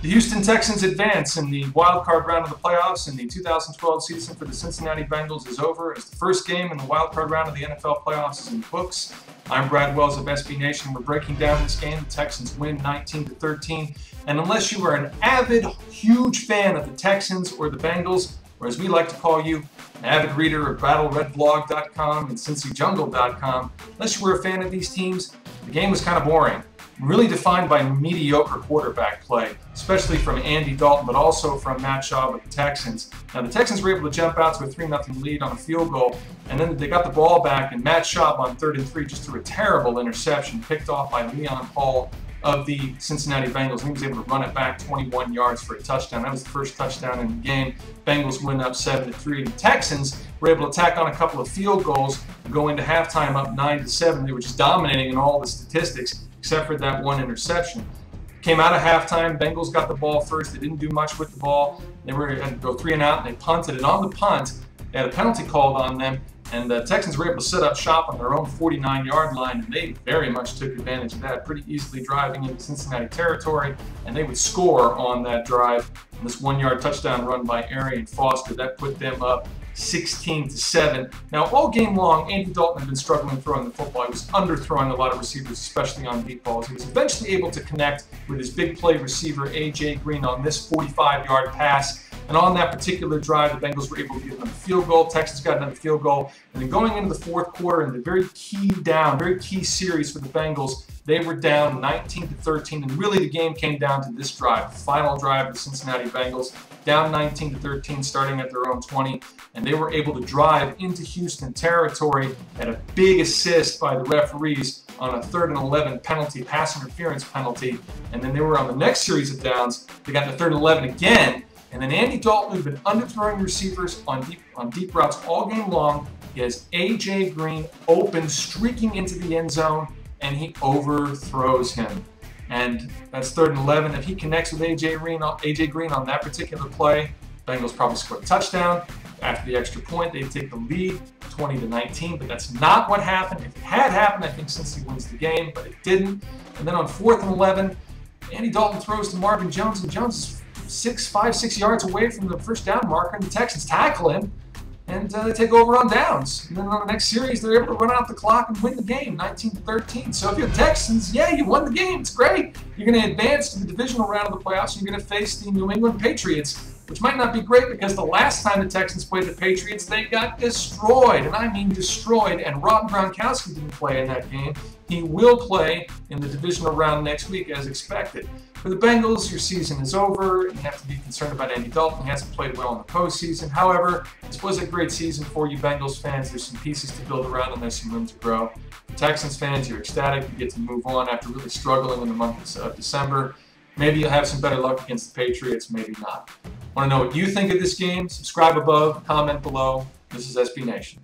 The Houston Texans advance in the wild card round of the playoffs, and the 2012 season for the Cincinnati Bengals is over as the first game in the wild card round of the NFL playoffs is in the books. I'm Brad Wells of SB Nation. We're breaking down this game. The Texans win 19-13, and unless you are an avid, huge fan of the Texans or the Bengals, or as we like to call you, an avid reader of BattleRedVlog.com and CincyJungle.com, unless you were a fan of these teams, the game was kind of boring. Really defined by mediocre quarterback play, especially from Andy Dalton, but also from Matt Schaub of the Texans. Now, the Texans were able to jump out to a 3-0 lead on a field goal, and then they got the ball back, and Matt Schaub on 3rd and 3 just threw a terrible interception picked off by Leon Hall of the Cincinnati Bengals, and he was able to run it back 21 yards for a touchdown. That was the first touchdown in the game. Bengals win up 7-3. The Texans were able to tack on a couple of field goals and go into halftime up 9-7. They were just dominating in all the statistics, except for that one interception. Came out of halftime, Bengals got the ball first. They didn't do much with the ball. They had to go 3 and out, and they punted. And on the punt, they had a penalty called on them, and the Texans were able to set up shop on their own 49-yard line, and they very much took advantage of that, pretty easily driving into Cincinnati territory, and they would score on that drive. And this 1-yard touchdown run by Arian Foster, that put them up 16-7. Now, all game long, Andy Dalton had been struggling throwing the football. He was underthrowing a lot of receivers, especially on deep balls. He was eventually able to connect with his big play receiver, A.J. Green, on this 45-yard pass. And on that particular drive, the Bengals were able to get another field goal. Texans got another field goal. And then going into the fourth quarter, in the very key series for the Bengals, they were down 19-13. And really, the game came down to this drive, the final drive of the Cincinnati Bengals, down 19-13, starting at their own 20. And they were able to drive into Houston territory at a big assist by the referees on a 3rd and 11 penalty, pass interference penalty. And then they were on the next series of downs. They got the 3rd and 11 again. And then Andy Dalton, who'd been underthrowing receivers on deep routes all game long, he has A.J. Green open, streaking into the end zone, and he overthrows him. And that's 3rd and 11. If he connects with A.J. Green on that particular play, Bengals probably score a touchdown. After the extra point, they take the lead 20-19, but that's not what happened. If it had happened, I think Cincy wins the game, but it didn't. And then on 4th and 11, Andy Dalton throws to Marvin Jones, and Jones is 5-6 yards away from the first down marker, and the Texans tackle him, and they take over on downs. And then on the next series, they're able to run out the clock and win the game, 19-13. So if you're the Texans, yeah, you won the game. It's great. You're going to advance to the divisional round of the playoffs, and you're going to face the New England Patriots, which might not be great because the last time the Texans played the Patriots, they got destroyed, and I mean destroyed, and Rob Gronkowski didn't play in that game. He will play in the divisional round next week as expected. For the Bengals, your season is over, and you have to be concerned about Andy Dalton. He hasn't played well in the postseason. However, this was a great season for you Bengals fans. There's some pieces to build around, and there's some room to grow. For Texans fans, you're ecstatic. You get to move on after really struggling in the month of December. Maybe you'll have some better luck against the Patriots, maybe not. Want to know what you think of this game? Subscribe above, comment below. This is SB Nation.